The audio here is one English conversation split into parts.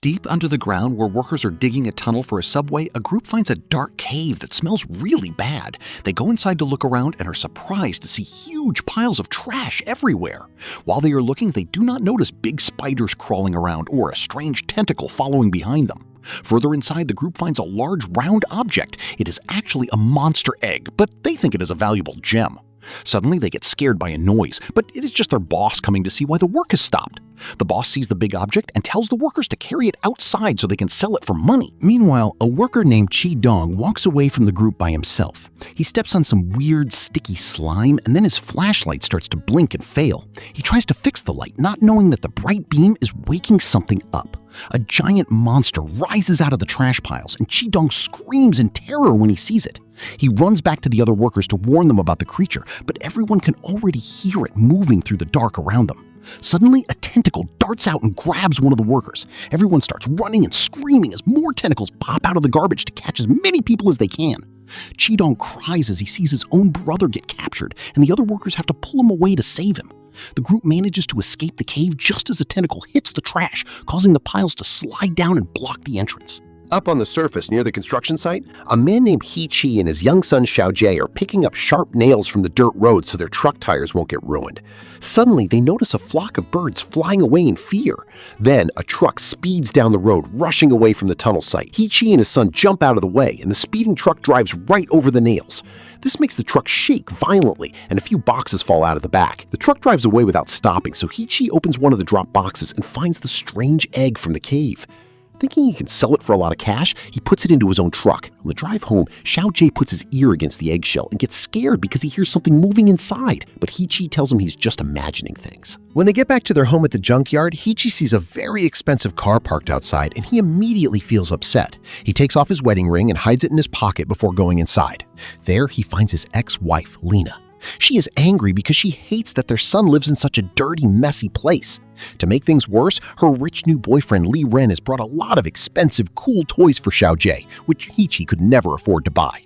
Deep under the ground where workers are digging a tunnel for a subway, a group finds a dark cave that smells really bad. They go inside to look around and are surprised to see huge piles of trash everywhere. While they are looking, they do not notice big spiders crawling around or a strange tentacle following behind them. Further inside, the group finds a large round object. It is actually a monster egg, but they think it is a valuable gem. Suddenly, they get scared by a noise, but it is just their boss coming to see why the work has stopped. The boss sees the big object and tells the workers to carry it outside so they can sell it for money. Meanwhile, a worker named Chi Dong walks away from the group by himself. He steps on some weird, sticky slime, and then his flashlight starts to blink and fail. He tries to fix the light, not knowing that the bright beam is waking something up. A giant monster rises out of the trash piles, and Chi Dong screams in terror when he sees it. He runs back to the other workers to warn them about the creature, but everyone can already hear it moving through the dark around them. Suddenly, a tentacle darts out and grabs one of the workers. Everyone starts running and screaming as more tentacles pop out of the garbage to catch as many people as they can. Chi Dong cries as he sees his own brother get captured, and the other workers have to pull him away to save him. The group manages to escape the cave just as a tentacle hits the trash, causing the piles to slide down and block the entrance. Up on the surface near the construction site, a man named He-Chi and his young son Xiao-Jie are picking up sharp nails from the dirt road so their truck tires won't get ruined. Suddenly, they notice a flock of birds flying away in fear. Then, a truck speeds down the road, rushing away from the tunnel site. He-Chi and his son jump out of the way, and the speeding truck drives right over the nails. This makes the truck shake violently, and a few boxes fall out of the back. The truck drives away without stopping, so He-Chi opens one of the drop boxes and finds the strange egg from the cave. Thinking he can sell it for a lot of cash, he puts it into his own truck. On the drive home, Xiao-Jie puts his ear against the eggshell and gets scared because he hears something moving inside, but He-Chi tells him he's just imagining things. When they get back to their home at the junkyard, He-Chi sees a very expensive car parked outside, and he immediately feels upset. He takes off his wedding ring and hides it in his pocket before going inside. There, he finds his ex-wife, Lena. She is angry because she hates that their son lives in such a dirty, messy place. To make things worse, her rich new boyfriend Li Ren has brought a lot of expensive, cool toys for Xiao-Jie, which He-Chi could never afford to buy.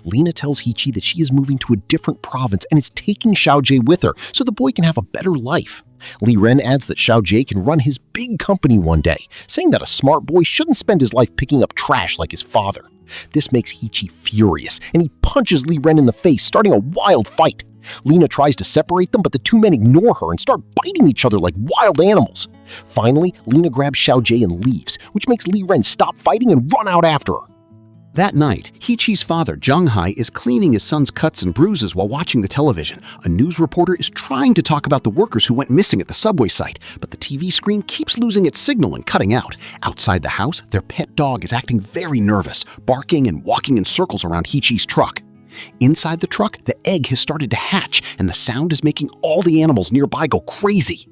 Lena tells He-Chi that she is moving to a different province and is taking Xiao-Jie with her so the boy can have a better life. Li Ren adds that Xiao-Jie can run his big company one day, saying that a smart boy shouldn't spend his life picking up trash like his father. This makes He-Chi furious, and he punches Li Ren in the face, starting a wild fight. Lena tries to separate them, but the two men ignore her and start biting each other like wild animals. Finally, Lena grabs Xiao-Jie and leaves, which makes Li Ren stop fighting and run out after her. That night, He-Chi's father, Zhang-Hai, is cleaning his son's cuts and bruises while watching the television. A news reporter is trying to talk about the workers who went missing at the subway site, but the TV screen keeps losing its signal and cutting out. Outside the house, their pet dog is acting very nervous, barking and walking in circles around He-Chi's truck. Inside the truck, the egg has started to hatch, and the sound is making all the animals nearby go crazy.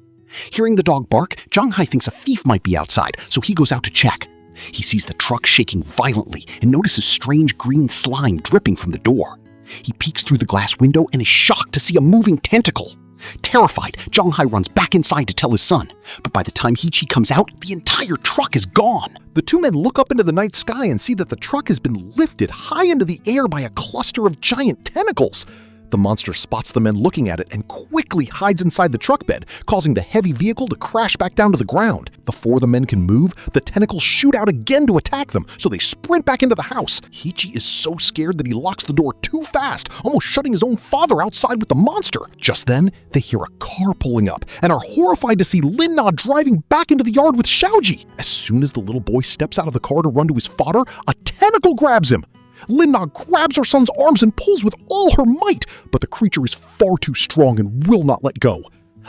Hearing the dog bark, Zhang-Hai thinks a thief might be outside, so he goes out to check. He sees the truck shaking violently and notices strange green slime dripping from the door. He peeks through the glass window and is shocked to see a moving tentacle. Terrified, Zhang-Hai runs back inside to tell his son, but by the time He-Chi comes out, the entire truck is gone. The two men look up into the night sky and see that the truck has been lifted high into the air by a cluster of giant tentacles. The monster spots the men looking at it and quickly hides inside the truck bed, causing the heavy vehicle to crash back down to the ground. Before the men can move, the tentacles shoot out again to attack them, so they sprint back into the house. He-Chi is so scared that he locks the door too fast, almost shutting his own father outside with the monster. Just then, they hear a car pulling up and are horrified to see Lin-Na driving back into the yard with Xiao-Ji. As soon as the little boy steps out of the car to run to his father, a tentacle grabs him. Lin-Na grabs her son's arms and pulls with all her might, but the creature is far too strong and will not let go.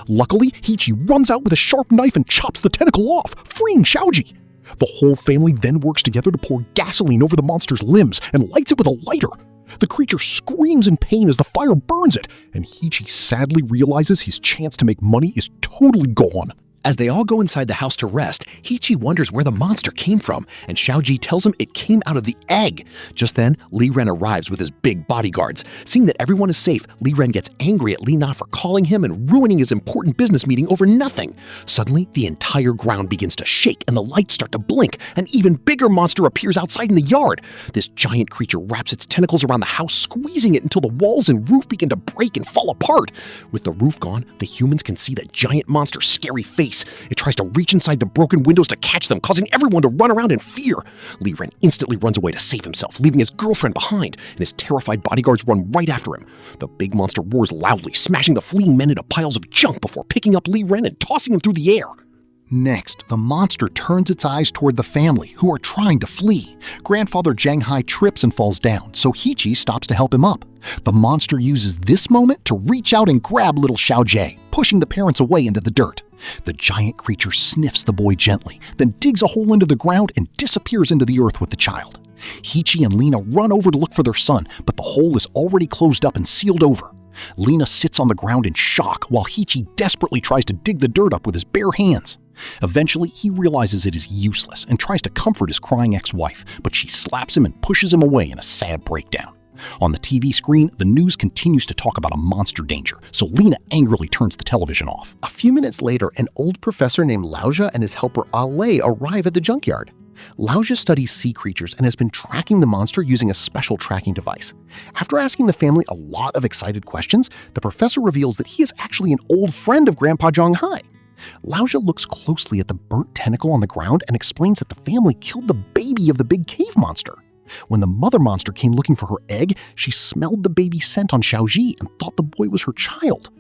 Luckily, He-Chi runs out with a sharp knife and chops the tentacle off, freeing Xiao-Ji. The whole family then works together to pour gasoline over the monster's limbs and lights it with a lighter. The creature screams in pain as the fire burns it, and He-Chi sadly realizes his chance to make money is totally gone. As they all go inside the house to rest, He-Chi wonders where the monster came from, and Xiao-Ji tells him it came out of the egg. Just then, Li Ren arrives with his big bodyguards. Seeing that everyone is safe, Li Ren gets angry at Lin-Na for calling him and ruining his important business meeting over nothing. Suddenly, the entire ground begins to shake and the lights start to blink. An even bigger monster appears outside in the yard. This giant creature wraps its tentacles around the house, squeezing it until the walls and roof begin to break and fall apart. With the roof gone, the humans can see the giant monster's scary face face. It tries to reach inside the broken windows to catch them, causing everyone to run around in fear. Li Ren instantly runs away to save himself, leaving his girlfriend behind, and his terrified bodyguards run right after him. The big monster roars loudly, smashing the fleeing men into piles of junk before picking up Li Ren and tossing him through the air. Next, the monster turns its eyes toward the family, who are trying to flee. Grandfather Jiang Hai trips and falls down, so He-Chi stops to help him up. The monster uses this moment to reach out and grab little Xiao Jie, pushing the parents away into the dirt. The giant creature sniffs the boy gently, then digs a hole into the ground and disappears into the earth with the child. He-Chi and Lena run over to look for their son, but the hole is already closed up and sealed over. Lena sits on the ground in shock while He-Chi desperately tries to dig the dirt up with his bare hands. Eventually, he realizes it is useless and tries to comfort his crying ex-wife, but she slaps him and pushes him away in a sad breakdown. On the TV screen, the news continues to talk about a monster danger, so Lena angrily turns the television off. A few minutes later, an old professor named Laoja and his helper Ale arrive at the junkyard. Laoja studies sea creatures and has been tracking the monster using a special tracking device. After asking the family a lot of excited questions, the professor reveals that he is actually an old friend of Grandpa Jiang Hai. Laoja looks closely at the burnt tentacle on the ground and explains that the family killed the baby of the big cave monster. When the mother monster came looking for her egg, she smelled the baby's scent on Xiaoji and thought the boy was her child.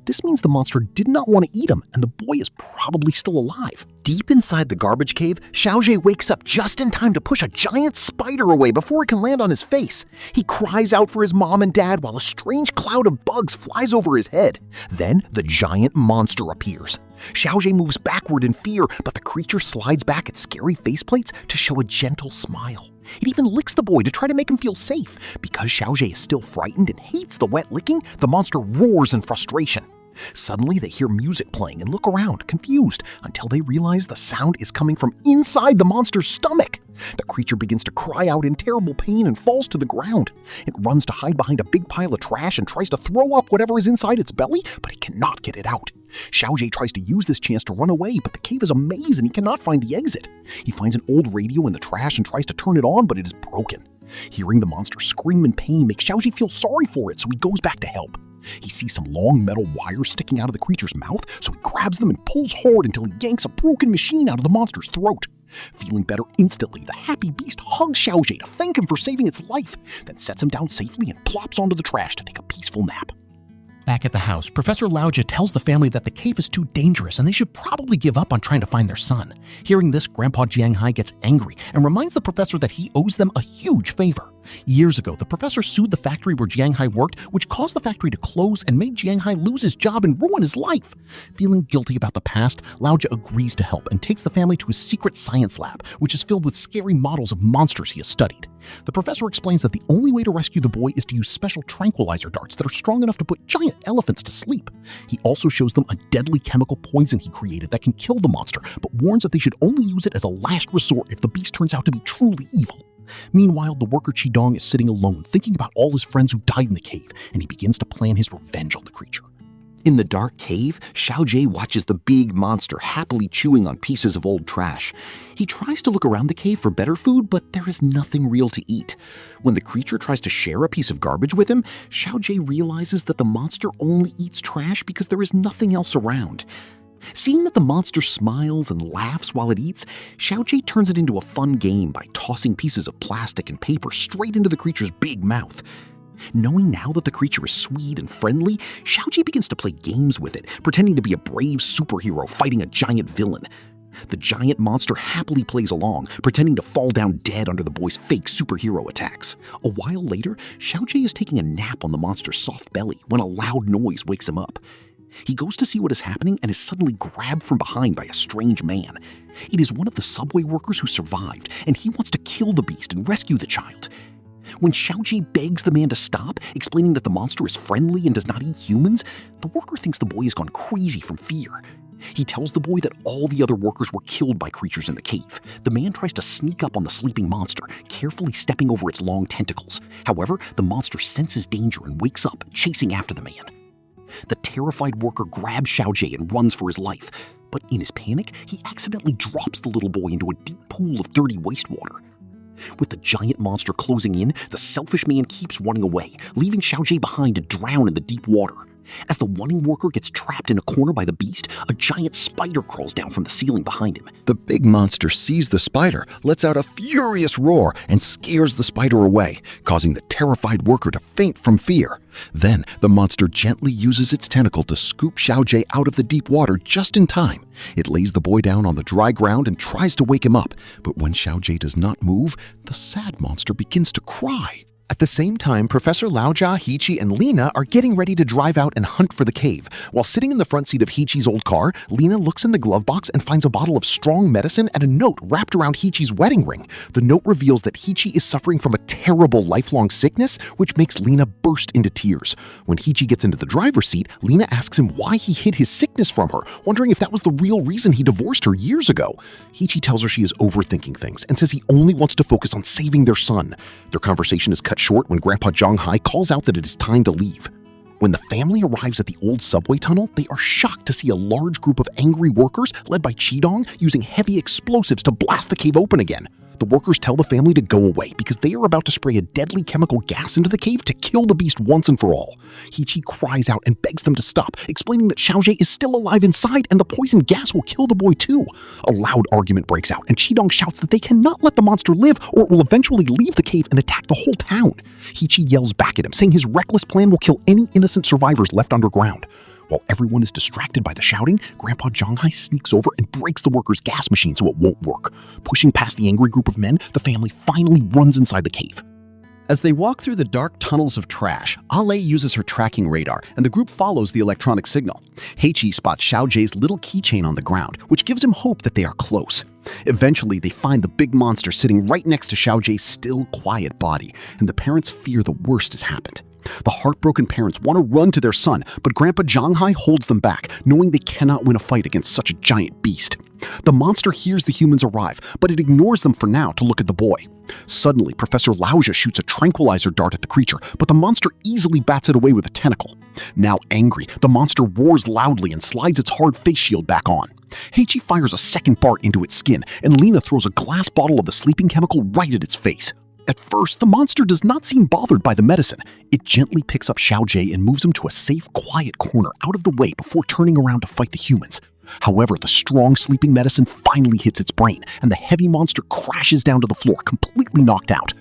This means the monster did not want to eat him, and the boy is probably still alive. Deep inside the garbage cave, Xiaojie wakes up just in time to push a giant spider away before it can land on his face. He cries out for his mom and dad while a strange cloud of bugs flies over his head. Then the giant monster appears. Xiaojie moves backward in fear, but the creature slides back its scary faceplates to show a gentle smile. It even licks the boy to try to make him feel safe. Because Xiaojie is still frightened and hates the wet licking, the monster roars in frustration. Suddenly, they hear music playing and look around, confused, until they realize the sound is coming from inside the monster's stomach. The creature begins to cry out in terrible pain and falls to the ground. It runs to hide behind a big pile of trash and tries to throw up whatever is inside its belly, but it cannot get it out. Xiaojie tries to use this chance to run away, but the cave is a maze and he cannot find the exit. He finds an old radio in the trash and tries to turn it on, but it is broken. Hearing the monster scream in pain makes Xiaojie feel sorry for it, so he goes back to help. He sees some long metal wires sticking out of the creature's mouth, so he grabs them and pulls hard until he yanks a broken machine out of the monster's throat. Feeling better instantly, the happy beast hugs Xiaojie to thank him for saving its life, then sets him down safely and plops onto the trash to take a peaceful nap. Back at the house, Professor Laoja tells the family that the cave is too dangerous and they should probably give up on trying to find their son. Hearing this, Grandpa Jiang Hai gets angry and reminds the professor that he owes them a huge favor. Years ago, the professor sued the factory where Jiang Hai worked, which caused the factory to close and made Jiang Hai lose his job and ruin his life. Feeling guilty about the past, Laoja agrees to help and takes the family to his secret science lab, which is filled with scary models of monsters he has studied. The professor explains that the only way to rescue the boy is to use special tranquilizer darts that are strong enough to put giant elephants to sleep. He also shows them a deadly chemical poison he created that can kill the monster, but warns that they should only use it as a last resort if the beast turns out to be truly evil. Meanwhile, the worker Qidong is sitting alone, thinking about all his friends who died in the cave, and he begins to plan his revenge on the creature. In the dark cave, Xiaojie watches the big monster happily chewing on pieces of old trash. He tries to look around the cave for better food, but there is nothing real to eat. When the creature tries to share a piece of garbage with him, Xiaojie realizes that the monster only eats trash because there is nothing else around. Seeing that the monster smiles and laughs while it eats, Xiaojie turns it into a fun game by tossing pieces of plastic and paper straight into the creature's big mouth. Knowing now that the creature is sweet and friendly, Xiaojie begins to play games with it, pretending to be a brave superhero fighting a giant villain. The giant monster happily plays along, pretending to fall down dead under the boy's fake superhero attacks. A while later, Xiaojie is taking a nap on the monster's soft belly when a loud noise wakes him up. He goes to see what is happening and is suddenly grabbed from behind by a strange man. It is one of the subway workers who survived, and he wants to kill the beast and rescue the child. When Xiaojie begs the man to stop, explaining that the monster is friendly and does not eat humans, the worker thinks the boy has gone crazy from fear. He tells the boy that all the other workers were killed by creatures in the cave. The man tries to sneak up on the sleeping monster, carefully stepping over its long tentacles. However, the monster senses danger and wakes up, chasing after the man. The terrified worker grabs Xiaojie and runs for his life, but in his panic, he accidentally drops the little boy into a deep pool of dirty wastewater. With the giant monster closing in, the selfish man keeps running away, leaving Xiaojie behind to drown in the deep water. As the wanting worker gets trapped in a corner by the beast, a giant spider crawls down from the ceiling behind him. The big monster sees the spider, lets out a furious roar, and scares the spider away, causing the terrified worker to faint from fear. Then, the monster gently uses its tentacle to scoop Xiaojie out of the deep water just in time. It lays the boy down on the dry ground and tries to wake him up, but when Xiaojie does not move, the sad monster begins to cry. At the same time, Professor Laojia, Hichi, and Lena are getting ready to drive out and hunt for the cave. While sitting in the front seat of Hichi's old car, Lena looks in the glove box and finds a bottle of strong medicine and a note wrapped around Hichi's wedding ring. The note reveals that Hichi is suffering from a terrible lifelong sickness, which makes Lena burst into tears. When Hichi gets into the driver's seat, Lena asks him why he hid his sickness from her, wondering if that was the real reason he divorced her years ago. Hichi tells her she is overthinking things and says he only wants to focus on saving their son. Their conversation is cut short when Grandpa Zhonghai calls out that it is time to leave. When the family arrives at the old subway tunnel, they are shocked to see a large group of angry workers led by Qidong using heavy explosives to blast the cave open again. The workers tell the family to go away because they are about to spray a deadly chemical gas into the cave to kill the beast once and for all. Hichi cries out and begs them to stop, explaining that Xiaojie is still alive inside and the poison gas will kill the boy too. A loud argument breaks out and Qidong shouts that they cannot let the monster live or it will eventually leave the cave and attack the whole town. Hichi yells back at him, saying his reckless plan will kill any innocent survivors left underground. While everyone is distracted by the shouting, Grandpa Zhonghai sneaks over and breaks the workers' gas machine so it won't work. Pushing past the angry group of men, the family finally runs inside the cave. As they walk through the dark tunnels of trash, Ale uses her tracking radar, and the group follows the electronic signal. Heichi spots Xiaojie's little keychain on the ground, which gives him hope that they are close. Eventually, they find the big monster sitting right next to Xiaojie's still quiet body, and the parents fear the worst has happened. The heartbroken parents want to run to their son, but Grandpa Zhonghai holds them back, knowing they cannot win a fight against such a giant beast. The monster hears the humans arrive, but it ignores them for now to look at the boy. Suddenly, Professor Laojia shoots a tranquilizer dart at the creature, but the monster easily bats it away with a tentacle. Now angry, the monster roars loudly and slides its hard face shield back on. Heichi fires a second dart into its skin, and Lena throws a glass bottle of the sleeping chemical right at its face. At first, the monster does not seem bothered by the medicine. It gently picks up Xiaojie and moves him to a safe, quiet corner out of the way before turning around to fight the humans. However, the strong sleeping medicine finally hits its brain, and the heavy monster crashes down to the floor, completely knocked out.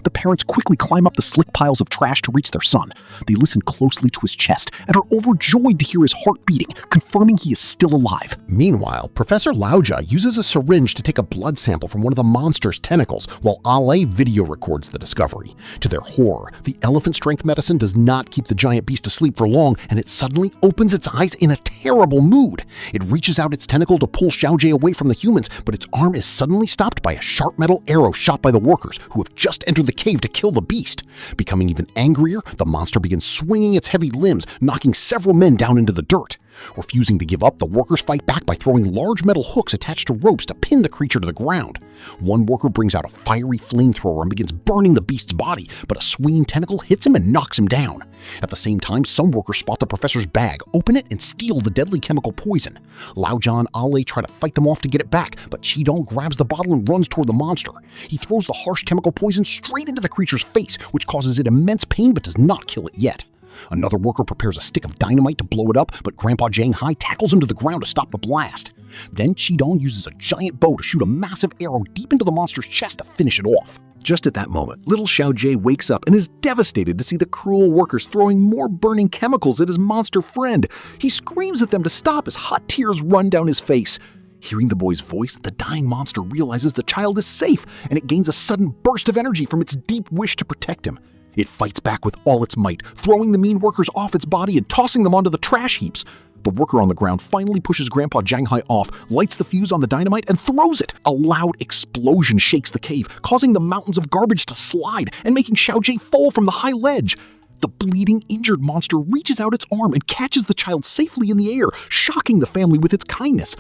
The parents quickly climb up the slick piles of trash to reach their son. They listen closely to his chest and are overjoyed to hear his heart beating, confirming he is still alive. Meanwhile, Professor Laojia uses a syringe to take a blood sample from one of the monster's tentacles, while Ale video records the discovery. To their horror, the elephant-strength medicine does not keep the giant beast asleep for long, and it suddenly opens its eyes in a terrible mood. It reaches out its tentacle to pull Xiaojie away from the humans, but its arm is suddenly stopped by a sharp metal arrow shot by the workers, who have just entered the cave to kill the beast. Becoming even angrier, the monster begins swinging its heavy limbs, knocking several men down into the dirt. Refusing to give up, the workers fight back by throwing large metal hooks attached to ropes to pin the creature to the ground. One worker brings out a fiery flamethrower and begins burning the beast's body, but a swinging tentacle hits him and knocks him down. At the same time, some workers spot the professor's bag, open it, and steal the deadly chemical poison. Laojia and Ale try to fight them off to get it back, but Qidong grabs the bottle and runs toward the monster. He throws the harsh chemical poison straight into the creature's face, which causes it immense pain but does not kill it yet. Another worker prepares a stick of dynamite to blow it up, but Grandpa Zhonghai tackles him to the ground to stop the blast. Then Qidong uses a giant bow to shoot a massive arrow deep into the monster's chest to finish it off. Just at that moment, little Xiaojie wakes up and is devastated to see the cruel workers throwing more burning chemicals at his monster friend. He screams at them to stop as hot tears run down his face. Hearing the boy's voice, the dying monster realizes the child is safe, and it gains a sudden burst of energy from its deep wish to protect him. It fights back with all its might, throwing the mean workers off its body and tossing them onto the trash heaps. The worker on the ground finally pushes Grandpa Zhonghai off, lights the fuse on the dynamite, and throws it. A loud explosion shakes the cave, causing the mountains of garbage to slide and making Xiaojie fall from the high ledge. The bleeding, injured monster reaches out its arm and catches the child safely in the air, shocking the family with its kindness.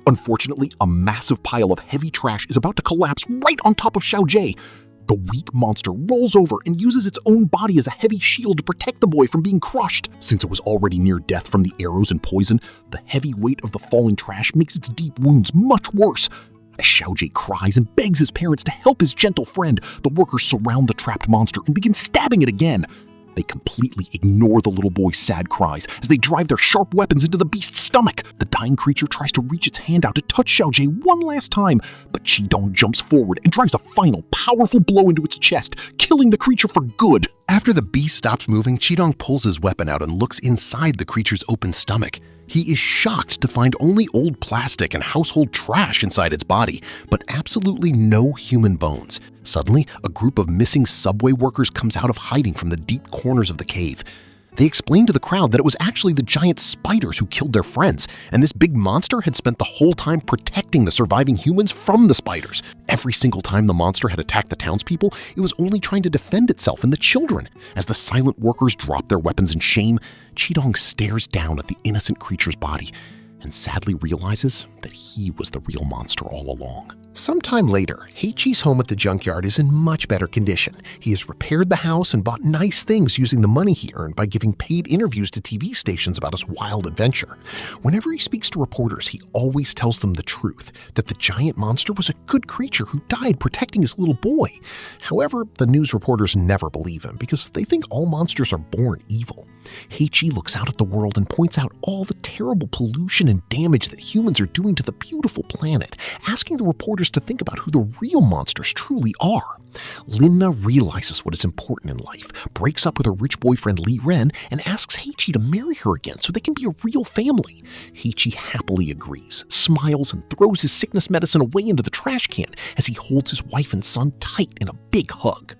Unfortunately, a massive pile of heavy trash is about to collapse right on top of Xiaojie. The weak monster rolls over and uses its own body as a heavy shield to protect the boy from being crushed. Since it was already near death from the arrows and poison, the heavy weight of the falling trash makes its deep wounds much worse. As Xiaojie cries and begs his parents to help his gentle friend, the workers surround the trapped monster and begin stabbing it again. They completely ignore the little boy's sad cries as they drive their sharp weapons into the beast's stomach. The dying creature tries to reach its hand out to touch Xiaojie one last time, but Qidong jumps forward and drives a final powerful blow into its chest, killing the creature for good. After the beast stops moving, Qidong pulls his weapon out and looks inside the creature's open stomach. He is shocked to find only old plastic and household trash inside its body, but absolutely no human bones. Suddenly, a group of missing subway workers comes out of hiding from the deep corners of the cave. They explain to the crowd that it was actually the giant spiders who killed their friends, and this big monster had spent the whole time protecting the surviving humans from the spiders. Every single time the monster had attacked the townspeople, it was only trying to defend itself and the children. As the silent workers drop their weapons in shame, Qidong stares down at the innocent creature's body and sadly realizes that he was the real monster all along. Sometime later, Heichi's home at the junkyard is in much better condition. He has repaired the house and bought nice things using the money he earned by giving paid interviews to TV stations about his wild adventure. Whenever he speaks to reporters, he always tells them the truth, that the giant monster was a good creature who died protecting his little boy. However, the news reporters never believe him because they think all monsters are born evil. Heichi looks out at the world and points out all the terrible pollution and damage that humans are doing to the beautiful planet, asking the reporters to think about who the real monsters truly are. Linna realizes what is important in life, breaks up with her rich boyfriend Li Ren, and asks Heichi to marry her again so they can be a real family. Heichi happily agrees, smiles, and throws his sickness medicine away into the trash can as he holds his wife and son tight in a big hug.